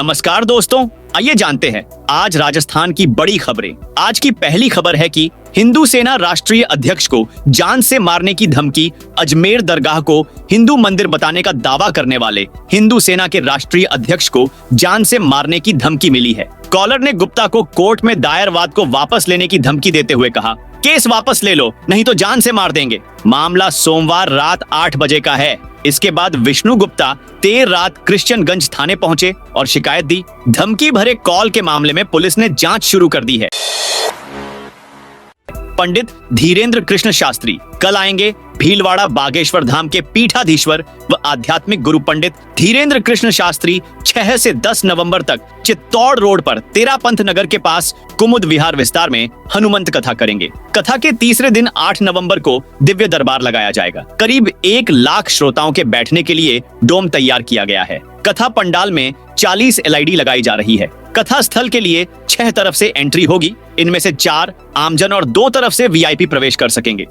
नमस्कार दोस्तों, आइए जानते हैं आज राजस्थान की बड़ी खबरें। आज की पहली खबर है कि हिंदू सेना राष्ट्रीय अध्यक्ष को जान से मारने की धमकी। अजमेर दरगाह को हिंदू मंदिर बताने का दावा करने वाले हिंदू सेना के राष्ट्रीय अध्यक्ष को जान से मारने की धमकी मिली है। कॉलर ने गुप्ता को कोर्ट में दायर वाद को वापस लेने की धमकी देते हुए कहा, केस वापस ले लो नहीं तो जान से मार देंगे। मामला सोमवार रात 8 बजे का है। इसके बाद विष्णु गुप्ता देर रात क्रिश्चियनगंज थाने पहुंचे और शिकायत दी। धमकी भरे कॉल के मामले में पुलिस ने जांच शुरू कर दी है। पंडित धीरेन्द्र कृष्ण शास्त्री कल आएंगे। भीलवाड़ा बागेश्वर धाम के पीठाधीश्वर व आध्यात्मिक गुरु पंडित धीरेन्द्र कृष्ण शास्त्री 6 से 10 नवंबर तक चित्तौड़ रोड पर तेरापंथ नगर के पास कुमुद विहार विस्तार में हनुमंत कथा करेंगे। कथा के तीसरे दिन 8 नवंबर को दिव्य दरबार लगाया जाएगा। करीब 1 लाख श्रोताओं के बैठने के लिए डोम तैयार किया गया है। कथा पंडाल में 40 LED लगाई जा रही है। कथा स्थल के लिए 6 तरफ से एंट्री होगी। इनमें से 4 आमजन और 2 तरफ से VIP प्रवेश कर सकेंगे।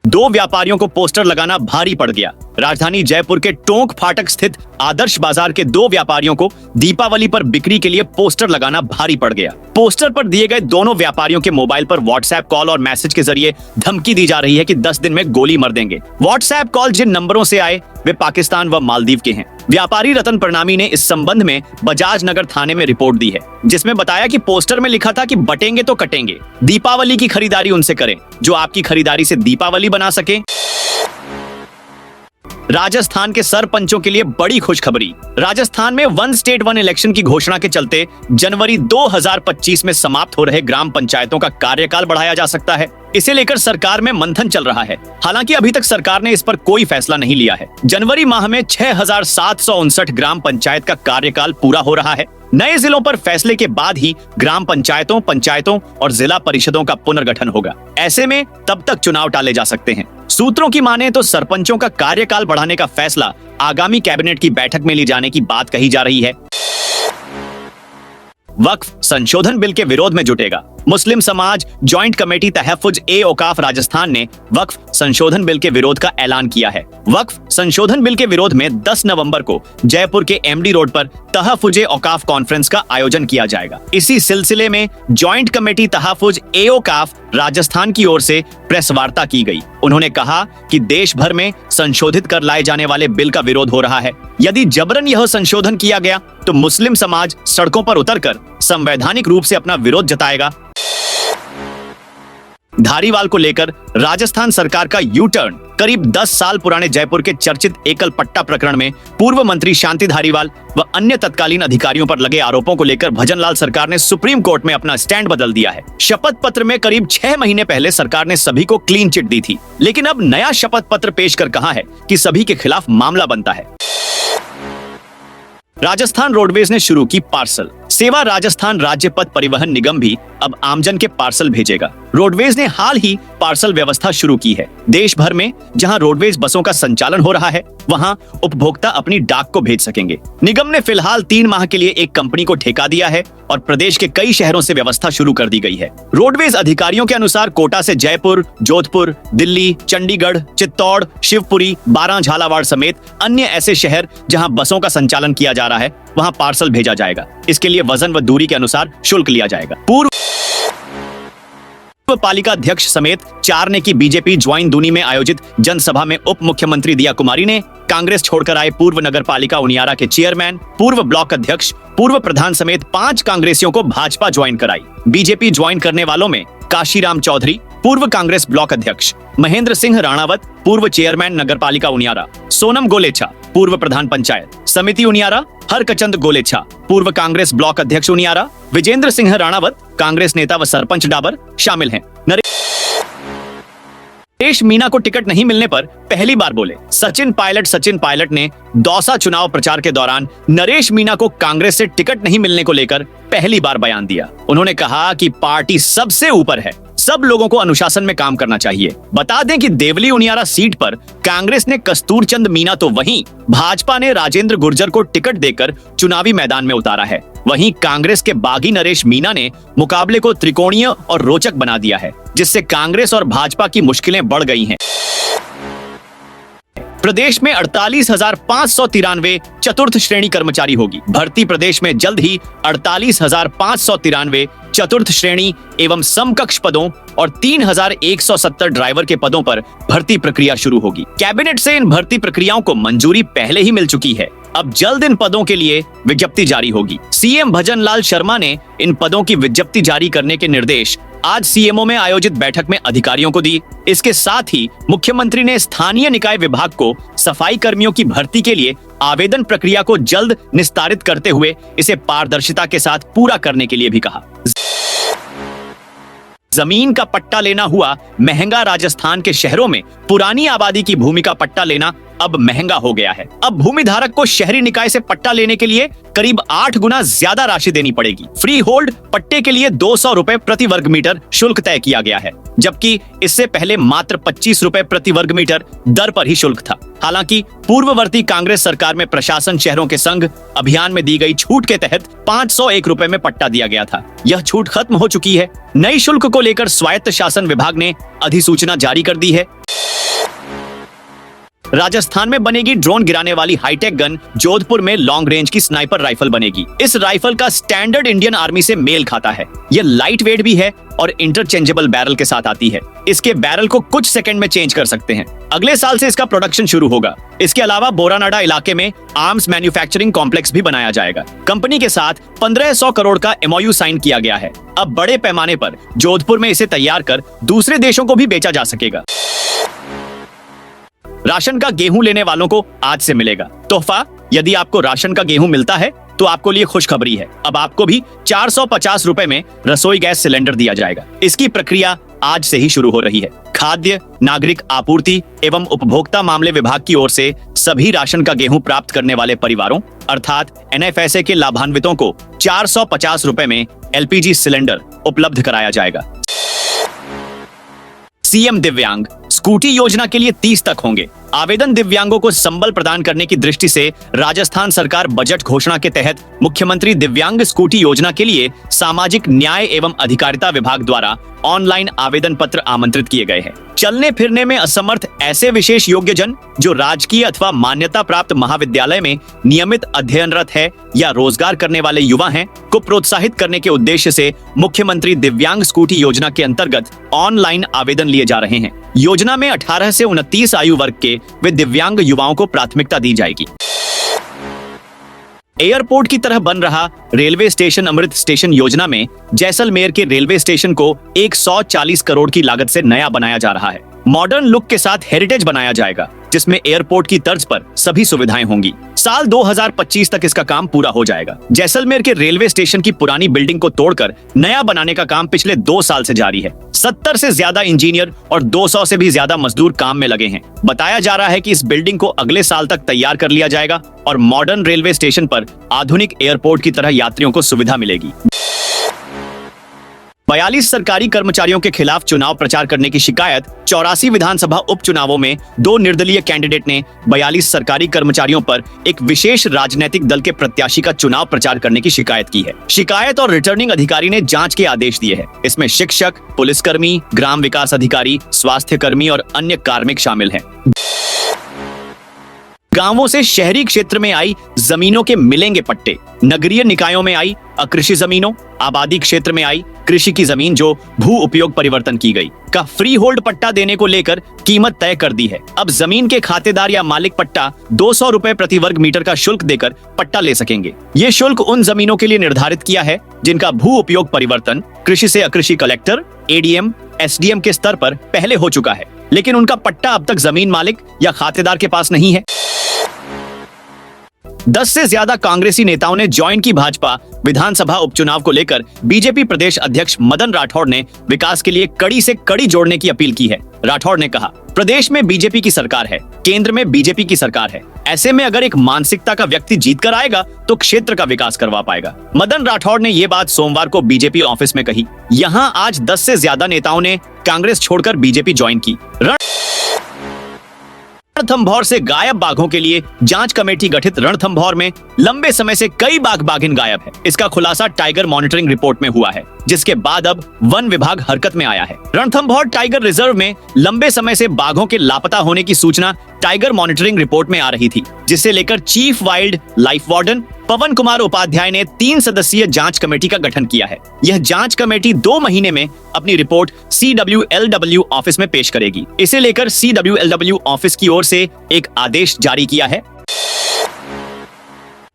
2 व्यापारियों को पोस्टर लगाना भारी पड़ गया। राजधानी जयपुर के टोंक फाटक स्थित आदर्श बाजार के 2 व्यापारियों को दीपावली पर बिक्री के लिए पोस्टर लगाना भारी पड़ गया। पोस्टर पर दिए गए दोनों व्यापारियों के मोबाइल पर व्हाट्सएप कॉल और मैसेज के जरिए धमकी दी जा रही है कि 10 दिन में गोली मार देंगे। व्हाट्सएप कॉल जिन नंबरों से आए वे पाकिस्तान व मालदीव के हैं। व्यापारी रतन प्रणामी ने इस संबंध में बजाज नगर थाने में रिपोर्ट दी है, जिसमें बताया कि पोस्टर में लिखा था कि बटेंगे तो कटेंगे। दीपावली की खरीदारी उनसे करें जो आपकी खरीदारी से दीपावली बना सके। राजस्थान के सरपंचों के लिए बड़ी खुशखबरी। राजस्थान में 1 स्टेट 1 इलेक्शन की घोषणा के चलते जनवरी 2025 में समाप्त हो रहे ग्राम पंचायतों का कार्यकाल बढ़ाया जा सकता है। इसे लेकर सरकार में मंथन चल रहा है। हालांकि अभी तक सरकार ने इस पर कोई फैसला नहीं लिया है। जनवरी माह में 6759 ग्राम पंचायत का कार्यकाल पूरा हो रहा है। नए जिलों पर फैसले के बाद ही ग्राम पंचायतों और जिला परिषदों का पुनर्गठन होगा। ऐसे में तब तक चुनाव टाले जा सकते हैं। सूत्रों की माने तो सरपंचों का कार्यकाल बढ़ाने का फैसला आगामी कैबिनेट की बैठक में ली जाने की बात कही जा रही है। वक्फ संशोधन बिल के विरोध में जुटेगा। मुस्लिम समाज जॉइंट कमेटी तहफ्फुज ए औकाफ राजस्थान ने वक्फ संशोधन बिल के विरोध का ऐलान किया है। वक्फ संशोधन बिल के विरोध में 10 नवंबर को जयपुर के MD रोड पर तहफ्फुज ए औकाफ कॉन्फ्रेंस का आयोजन किया जाएगा। इसी सिलसिले में जॉइंट कमेटी तहफ्फुज ए औकाफ राजस्थान की ओर से प्रेस वार्ता की गई। उन्होंने कहा कि देश भर में संशोधित कर लाए जाने वाले बिल का विरोध हो रहा है। यदि जबरन यह संशोधन किया गया तो मुस्लिम समाज सड़कों पर उतरकर संवैधानिक रूप से अपना विरोध जताएगा। धारीवाल को लेकर राजस्थान सरकार का यू टर्न। करीब 10 साल पुराने जयपुर के चर्चित एकल पट्टा प्रकरण में पूर्व मंत्री शांति धारीवाल व अन्य तत्कालीन अधिकारियों पर लगे आरोपों को लेकर भजनलाल सरकार ने सुप्रीम कोर्ट में अपना स्टैंड बदल दिया है। शपथ पत्र में करीब 6 महीने पहले सरकार ने सभी को क्लीन चिट दी थी, लेकिन अब नया शपथ पत्र पेश कर कहा है कि सभी के खिलाफ मामला बनता है। राजस्थान रोडवेज ने शुरू की पार्सल सेवा। राजस्थान राज्य पथ परिवहन निगम भी अब आमजन के पार्सल भेजेगा। रोडवेज ने हाल ही पार्सल व्यवस्था शुरू की है। देश भर में जहां रोडवेज बसों का संचालन हो रहा है, वहां उपभोक्ता अपनी डाक को भेज सकेंगे। निगम ने फिलहाल 3 माह के लिए एक कंपनी को ठेका दिया है और प्रदेश के कई शहरों से व्यवस्था शुरू कर दी गई है। रोडवेज अधिकारियों के अनुसार कोटा से जयपुर, जोधपुर, दिल्ली, चंडीगढ़, चित्तौड़, शिवपुरी, बारां, झालावाड़ समेत अन्य ऐसे शहर जहां बसों का संचालन किया जा रहा है, वहां पार्सल भेजा जाएगा। इसके लिए वजन व दूरी के अनुसार शुल्क लिया जाएगा। पूर्व पालिका अध्यक्ष समेत 4 ने की बीजेपी ज्वाइन दूनी में आयोजित जनसभा में उप मुख्यमंत्री दिया कुमारी ने कांग्रेस छोड़कर आए पूर्व नगर पालिका उनियारा के चेयरमैन, पूर्व ब्लॉक अध्यक्ष, पूर्व प्रधान समेत 5 कांग्रेसियों को भाजपा ज्वाइन कराई। बीजेपी ज्वाइन करने वालों में काशीराम चौधरी, पूर्व कांग्रेस ब्लॉक अध्यक्ष, महेंद्र सिंह राणावत, पूर्व चेयरमैन नगर पालिका उनियारा, सोनम गोलेछा, पूर्व प्रधान पंचायत समिति उनियारा, हरकचंद गोलेछा, पूर्व कांग्रेस ब्लॉक अध्यक्ष उनियारा, विजेंद्र सिंह राणावत, कांग्रेस नेता व सरपंच डाबर शामिल हैं। नरेश मीणा को टिकट नहीं मिलने पर पहली बार बोले सचिन पायलट ने दौसा चुनाव प्रचार के दौरान नरेश मीणा को कांग्रेस से टिकट नहीं मिलने को लेकर पहली बार बयान दिया। उन्होंने कहा कि पार्टी सबसे ऊपर है, सब लोगों को अनुशासन में काम करना चाहिए। बता दें कि देवली उनियारा सीट पर कांग्रेस ने कस्तूरचंद मीणा तो वहीं भाजपा ने राजेंद्र गुर्जर को टिकट देकर चुनावी मैदान में उतारा है। वहीं कांग्रेस के बागी नरेश मीणा ने मुकाबले को त्रिकोणीय और रोचक बना दिया है, जिससे कांग्रेस और भाजपा की मुश्किलें बढ़ गई हैं। प्रदेश में 48,593 चतुर्थ श्रेणी कर्मचारी होगी। भर्ती प्रदेश में जल्द ही 48,593 चतुर्थ श्रेणी एवं समकक्ष पदों और 3,170 ड्राइवर के पदों पर भर्ती प्रक्रिया शुरू होगी। कैबिनेट से इन भर्ती प्रक्रियाओं को मंजूरी पहले ही मिल चुकी है। अब जल्द इन पदों के लिए विज्ञप्ति जारी होगी। सीएम भजन लाल शर्मा ने इन पदों की विज्ञप्ति जारी करने के निर्देश आज सीएमओ में आयोजित बैठक में अधिकारियों को दी। इसके साथ ही मुख्यमंत्री ने स्थानीय निकाय विभाग को सफाई कर्मियों की भर्ती के लिए आवेदन प्रक्रिया को जल्द निस्तारित करते हुए इसे पारदर्शिता के साथ पूरा करने के लिए भी कहा। जमीन का पट्टा लेना हुआ महंगा। राजस्थान के शहरों में पुरानी आबादी की भूमि का पट्टा लेना अब महंगा हो गया है। अब भूमि धारक को शहरी निकाय से पट्टा लेने के लिए करीब 8 गुना ज्यादा राशि देनी पड़ेगी। फ्री होल्ड पट्टे के लिए 200 रुपए प्रति वर्ग मीटर शुल्क तय किया गया है, जबकि इससे पहले मात्र 25 रुपए प्रति वर्ग मीटर दर पर ही शुल्क था। हालांकि पूर्ववर्ती कांग्रेस सरकार में प्रशासन शहरों के संघ अभियान में दी गई छूट के तहत 501 रुपए में पट्टा दिया गया था। यह छूट खत्म हो चुकी है। नई शुल्क को लेकर स्वायत्त शासन विभाग ने अधिसूचना जारी कर दी है। राजस्थान में बनेगी ड्रोन गिराने वाली हाईटेक गन। जोधपुर में लॉन्ग रेंज की स्नाइपर राइफल बनेगी। इस राइफल का स्टैंडर्ड इंडियन आर्मी से मेल खाता है। यह लाइट वेट भी है और इंटरचेंजेबल बैरल के साथ आती है। इसके बैरल को कुछ सेकंड में चेंज कर सकते हैं। अगले साल से इसका प्रोडक्शन शुरू होगा। इसके अलावा बोरानाडा इलाके में आर्म्स मैन्युफैक्चरिंग कॉम्प्लेक्स भी बनाया जाएगा। कंपनी के साथ 1500 करोड़ का MOU साइन किया गया है। अब बड़े पैमाने पर जोधपुर में इसे तैयार कर दूसरे देशों को भी बेचा जा सकेगा। राशन का गेहूं लेने वालों को आज से मिलेगा तोहफा। यदि आपको राशन का गेहूं मिलता है तो आपको लिए खुशखबरी है। अब आपको भी 450 रुपए में रसोई गैस सिलेंडर दिया जाएगा। इसकी प्रक्रिया आज से ही शुरू हो रही है। खाद्य नागरिक आपूर्ति एवं उपभोक्ता मामले विभाग की ओर से सभी राशन का गेहूं प्राप्त करने वाले परिवारों अर्थात NFSA के लाभान्वितों को 450 रुपए में LPG सिलेंडर उपलब्ध कराया जाएगा। सीएम दिव्यांग स्कूटी योजना के लिए 30 तक होंगे आवेदन। दिव्यांगों को संबल प्रदान करने की दृष्टि से राजस्थान सरकार बजट घोषणा के तहत मुख्यमंत्री दिव्यांग स्कूटी योजना के लिए सामाजिक न्याय एवं अधिकारिता विभाग द्वारा ऑनलाइन आवेदन पत्र आमंत्रित किए गए हैं। चलने फिरने में असमर्थ ऐसे विशेष योग्यजन जो राजकीय अथवा मान्यता प्राप्त महाविद्यालय में नियमित अध्ययनरत है या रोजगार करने वाले युवा हैं को प्रोत्साहित करने के उद्देश्य से मुख्यमंत्री दिव्यांग स्कूटी योजना के अंतर्गत ऑनलाइन आवेदन लिए जा रहे हैं। योजना में 18 से 29 आयु वर्ग के वे दिव्यांग युवाओं को प्राथमिकता दी जाएगी। एयरपोर्ट की तरह बन रहा रेलवे स्टेशन अमृत स्टेशन योजना में जैसलमेर के रेलवे स्टेशन को 140 करोड़ की लागत से नया बनाया जा रहा है। मॉडर्न लुक के साथ हेरिटेज बनाया जाएगा, जिसमें एयरपोर्ट की तर्ज पर सभी सुविधाएं होंगी। साल 2025 तक इसका काम पूरा हो जाएगा। जैसलमेर के रेलवे स्टेशन की पुरानी बिल्डिंग को तोड़कर नया बनाने का काम पिछले 2 साल से जारी है। 70 से ज्यादा इंजीनियर और 200 से भी ज्यादा मजदूर काम में लगे हैं। बताया जा रहा है कि इस बिल्डिंग को अगले साल तक तैयार कर लिया जाएगा और मॉडर्न रेलवे स्टेशन पर आधुनिक एयरपोर्ट की तरह यात्रियों को सुविधा मिलेगी। 42 सरकारी कर्मचारियों के खिलाफ चुनाव प्रचार करने की शिकायत। 84 विधानसभा उपचुनावों में 2 निर्दलीय कैंडिडेट ने 42 सरकारी कर्मचारियों पर एक विशेष राजनीतिक दल के प्रत्याशी का चुनाव प्रचार करने की शिकायत की है। शिकायत और रिटर्निंग अधिकारी ने जांच के आदेश दिए हैं। इसमें शिक्षक, पुलिसकर्मी, ग्राम विकास अधिकारी, स्वास्थ्य कर्मी और अन्य कार्मिक शामिल हैं। गांवों से शहरी क्षेत्र में आई जमीनों के मिलेंगे पट्टे। नगरीय निकायों में आई अकृषि जमीनों, आबादी क्षेत्र में आई कृषि की जमीन जो भू उपयोग परिवर्तन की गई का फ्री होल्ड पट्टा देने को लेकर कीमत तय कर दी है। अब जमीन के खातेदार या मालिक पट्टा 200 रुपए प्रति वर्ग मीटर का शुल्क देकर पट्टा ले सकेंगे। ये शुल्क उन जमीनों के लिए निर्धारित किया है जिनका भू उपयोग परिवर्तन कृषि से अकृषि कलेक्टर, ADM, SDM के स्तर पर पहले हो चुका है, लेकिन उनका पट्टा अब तक जमीन मालिक या खातेदार के पास नहीं है। 10 से ज्यादा कांग्रेसी नेताओं ने ज्वाइन की भाजपा। विधानसभा उपचुनाव को लेकर बीजेपी प्रदेश अध्यक्ष मदन राठौड़ ने विकास के लिए कड़ी से कड़ी जोड़ने की अपील की है। राठौड़ ने कहा, प्रदेश में बीजेपी की सरकार है, केंद्र में बीजेपी की सरकार है। ऐसे में अगर एक मानसिकता का व्यक्ति जीत कर आएगा तो क्षेत्र का विकास करवा पाएगा। मदन राठौड़ ने ये बात सोमवार को बीजेपी ऑफिस में कही। यहाँ आज 10 से ज्यादा नेताओं ने कांग्रेस छोड़कर बीजेपी ज्वाइन की। रणथंभौर से गायब बाघों के लिए जांच कमेटी गठित। रणथंभौर में लंबे समय से कई बाघ बाघिन गायब है। इसका खुलासा टाइगर मॉनिटरिंग रिपोर्ट में हुआ है, जिसके बाद अब वन विभाग हरकत में आया है। रणथंभौर टाइगर रिजर्व में लंबे समय से बाघों के लापता होने की सूचना टाइगर मॉनिटरिंग रिपोर्ट में आ रही थी, जिसे लेकर चीफ वाइल्ड लाइफ वार्डन पवन कुमार उपाध्याय ने 3 सदस्यीय जांच कमेटी का गठन किया है। यह जांच कमेटी 2 महीने में अपनी रिपोर्ट CWLW ऑफिस में पेश करेगी। इसे लेकर CWLW ऑफिस की ओर से एक आदेश जारी किया है।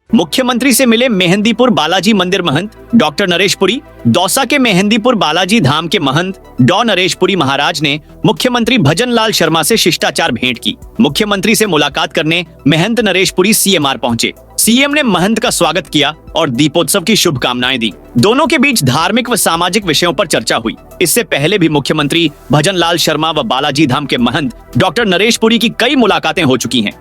मुख्यमंत्री से मिले मेहंदीपुर बालाजी मंदिर महंत डॉक्टर नरेश पुरी। दौसा के मेहंदीपुर बालाजी धाम के महंत डॉ नरेश पुरी महाराज ने मुख्यमंत्री भजनलाल शर्मा से शिष्टाचार भेंट की। मुख्यमंत्री से मुलाकात करने महंत नरेश पुरी CMR पहुंचे। सीएम ने महंत का स्वागत किया और दीपोत्सव की शुभकामनाएं दी। दोनों के बीच धार्मिक व सामाजिक विषयों पर चर्चा हुई। इससे पहले भी मुख्यमंत्री भजनलाल शर्मा व बालाजी धाम के महंत डॉक्टर नरेश पुरी की कई मुलाकातें हो चुकी हैं।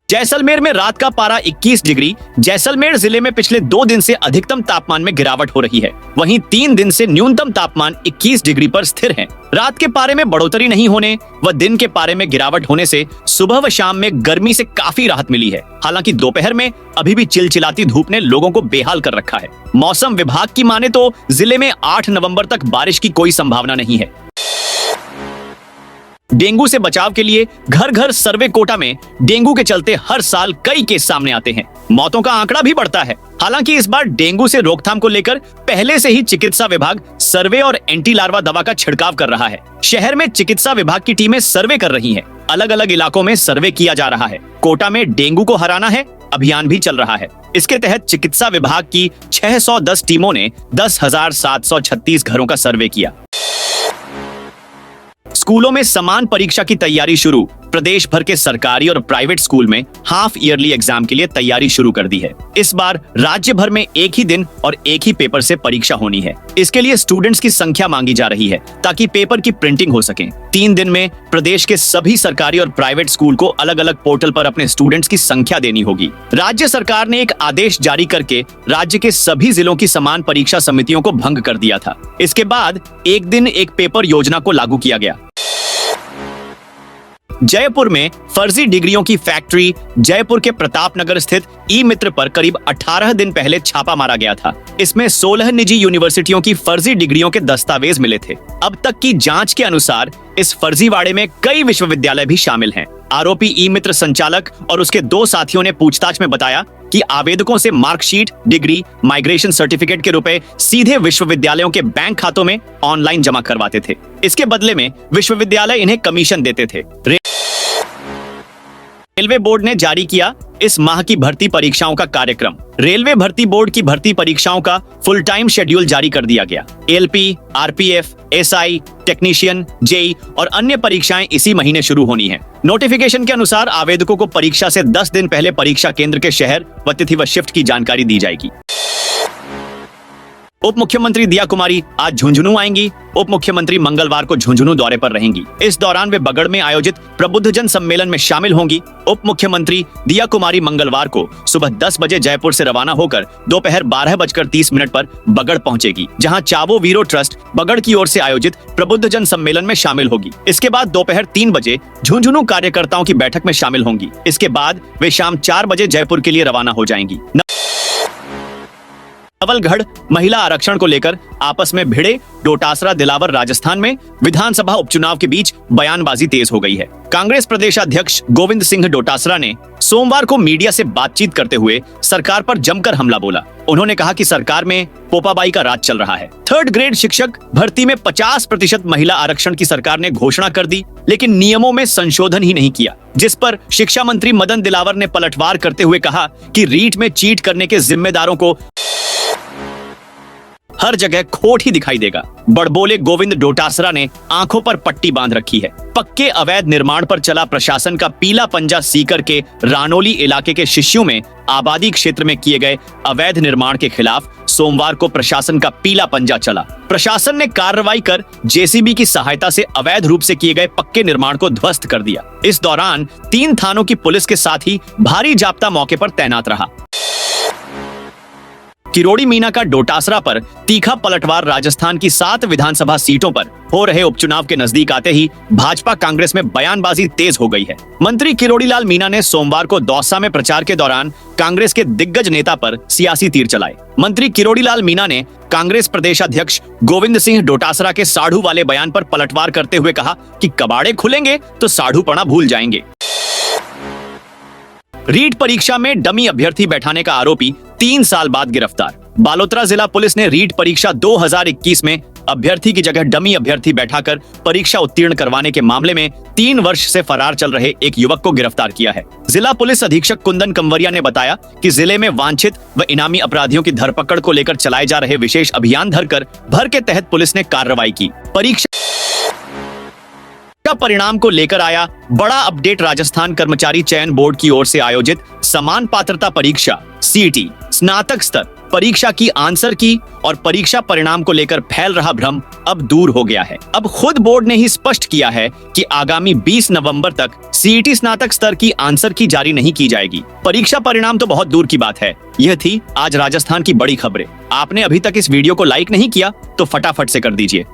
जैसलमेर में रात का पारा 21 डिग्री। जैसलमेर जिले में पिछले 2 दिन से अधिकतम तापमान में गिरावट हो रही है, वहीं 3 दिन से न्यूनतम तापमान 21 डिग्री पर स्थिर है। रात के पारे में बढ़ोतरी नहीं होने व दिन के पारे में गिरावट होने से सुबह व शाम में गर्मी से काफी राहत मिली है। हालांकि दोपहर में अभी भी चिलचिलाती धूप ने लोगों को बेहाल कर रखा है। मौसम विभाग की माने तो जिले में 8 नवंबर तक बारिश की कोई संभावना नहीं है। डेंगू से बचाव के लिए घर घर सर्वे कोटा में डेंगू के चलते हर साल कई केस सामने आते हैं। मौतों का आंकड़ा भी बढ़ता है। हालांकि इस बार डेंगू से रोकथाम को लेकर पहले से ही चिकित्सा विभाग सर्वे और एंटी लार्वा दवा का छिड़काव कर रहा है। शहर में चिकित्सा विभाग की टीमें सर्वे कर रही हैं। अलग अलग इलाकों में सर्वे किया जा रहा है। कोटा में डेंगू को हराना है अभियान भी चल रहा है। इसके तहत चिकित्सा विभाग की 610 टीमों ने 10,736 घरों का सर्वे किया। स्कूलों में समान परीक्षा की तैयारी शुरू। प्रदेश भर के सरकारी और प्राइवेट स्कूल में हाफ ईयरली एग्जाम के लिए तैयारी शुरू कर दी है। इस बार राज्य भर में एक ही दिन और एक ही पेपर से परीक्षा होनी है। इसके लिए स्टूडेंट्स की संख्या मांगी जा रही है ताकि पेपर की प्रिंटिंग हो सके। 3 दिन में प्रदेश के सभी सरकारी और प्राइवेट स्कूल को अलग अलग पोर्टल पर अपने स्टूडेंट्स की संख्या देनी होगी। राज्य सरकार ने एक आदेश जारी करके राज्य के सभी जिलों की समान परीक्षा समितियों को भंग कर दिया था। इसके बाद एक दिन एक पेपर योजना को लागू किया गया। जयपुर में फर्जी डिग्रियों की फैक्ट्री जयपुर के प्रताप नगर स्थित ई-मित्र पर करीब 18 दिन पहले छापा मारा गया था। इसमें 16 निजी यूनिवर्सिटियों की फर्जी डिग्रियों के दस्तावेज मिले थे। अब तक की जांच के अनुसार इस फर्जीवाड़े में कई विश्वविद्यालय भी शामिल हैं। आरोपी ई-मित्र संचालक और उसके 2 साथियों ने पूछताछ में बताया कि आवेदकों से मार्कशीट, डिग्री, माइग्रेशन सर्टिफिकेट के रुपए सीधे विश्वविद्यालयों के बैंक खातों में ऑनलाइन जमा करवाते थे। इसके बदले में विश्वविद्यालय इन्हें कमीशन देते थे। रेलवे बोर्ड ने जारी किया इस माह की भर्ती परीक्षाओं का कार्यक्रम। रेलवे भर्ती बोर्ड की भर्ती परीक्षाओं का फुल टाइम शेड्यूल जारी कर दिया गया। LP, RPF, SI, technician, JEE और अन्य परीक्षाएं इसी महीने शुरू होनी है। नोटिफिकेशन के अनुसार आवेदकों को परीक्षा से 10 दिन पहले परीक्षा केंद्र के शहर व तिथि व शिफ्ट की जानकारी दी जाएगी। उप मुख्यमंत्री दिया कुमारी आज झुंझुनू आएंगी। उप मुख्यमंत्री मंगलवार को झुंझुनू दौरे पर रहेंगी। इस दौरान वे बगड़ में आयोजित प्रबुद्धजन सम्मेलन में शामिल होंगी। उप मुख्यमंत्री दिया कुमारी मंगलवार को सुबह 10 बजे जयपुर से रवाना होकर दोपहर 12:30 पर बगड़ पहुंचेगी, जहां चावो वीरो ट्रस्ट बगड़ की ओर से आयोजित प्रबुद्धजन सम्मेलन में शामिल होगी। इसके बाद दोपहर 3 बजे झुंझुनू कार्यकर्ताओं की बैठक में शामिल होंगी। इसके बाद वे शाम 4 बजे जयपुर के लिए रवाना हो जाएंगी। नवलगढ़ महिला आरक्षण को लेकर आपस में भिड़े डोटासरा दिलावर राजस्थान में विधानसभा उपचुनाव के बीच बयानबाजी तेज हो गई है। कांग्रेस प्रदेशाध्यक्ष गोविंद सिंह डोटासरा ने सोमवार को मीडिया से बातचीत करते हुए सरकार पर जमकर हमला बोला। उन्होंने कहा कि सरकार में पोपाबाई का राज चल रहा है। 3rd ग्रेड शिक्षक भर्ती में 50% महिला आरक्षण की सरकार ने घोषणा कर दी, लेकिन नियमों में संशोधन ही नहीं किया, जिस पर शिक्षा मंत्री मदन दिलावर ने पलटवार करते हुए कहा कि रीट में चीट करने के जिम्मेदारों को हर जगह खोट ही दिखाई देगा। बड़बोले गोविंद डोटासरा ने आंखों पर पट्टी बांध रखी है। पक्के अवैध निर्माण पर चला प्रशासन का पीला पंजा सीकर के रानोली इलाके के शिष्यों में आबादी क्षेत्र में किए गए अवैध निर्माण के खिलाफ सोमवार को प्रशासन का पीला पंजा चला। प्रशासन ने कार्रवाई कर JCB की सहायता से अवैध रूप से किए गए पक्के निर्माण को ध्वस्त कर दिया। इस दौरान 3 थानों की पुलिस के साथ ही भारी जाप्ता मौके पर तैनात रहा। किरोड़ी मीना का डोटासरा पर तीखा पलटवार। राजस्थान की 7 विधानसभा सीटों पर हो रहे उपचुनाव के नजदीक आते ही भाजपा कांग्रेस में बयानबाजी तेज हो गई है। मंत्री किरोड़ी लाल मीना ने सोमवार को दौसा में प्रचार के दौरान कांग्रेस के दिग्गज नेता पर सियासी तीर चलाए। मंत्री किरोड़ी लाल मीना ने कांग्रेस प्रदेश अध्यक्ष गोविंद सिंह डोटासरा के साढ़ू वाले बयान पर पलटवार करते हुए कहा कि कबाड़े खुलेंगे तो साढ़ूपना भूल जाएंगे। रीट परीक्षा में डमी अभ्यर्थी बैठाने का आरोपी 3 साल बाद गिरफ्तार। बालोतरा जिला पुलिस ने रीट परीक्षा 2021 में अभ्यर्थी की जगह डमी अभ्यर्थी बैठाकर परीक्षा उत्तीर्ण करवाने के मामले में 3 वर्ष से फरार चल रहे एक युवक को गिरफ्तार किया है। जिला पुलिस अधीक्षक कुंदन कंवरिया ने बताया कि जिले में वांछित व इनामी अपराधियों की धरपकड़ को लेकर चलाए जा रहे विशेष अभियान भर के तहत पुलिस ने कार्रवाई की। परीक्षा परिणाम को लेकर आया बड़ा अपडेट। राजस्थान कर्मचारी चयन बोर्ड की ओर से आयोजित समान पात्रता परीक्षा सीईटी स्नातक स्तर परीक्षा की आंसर की और परीक्षा परिणाम को लेकर फैल रहा भ्रम अब दूर हो गया है। अब खुद बोर्ड ने ही स्पष्ट किया है कि आगामी 20 नवंबर तक सीईटी स्नातक स्तर की आंसर की जारी नहीं की जाएगी। परीक्षा परिणाम तो बहुत दूर की बात है। यह थी आज राजस्थान की बड़ी खबरें। आपने अभी तक इस वीडियो को लाइक नहीं किया तो फटाफट से कर दीजिए।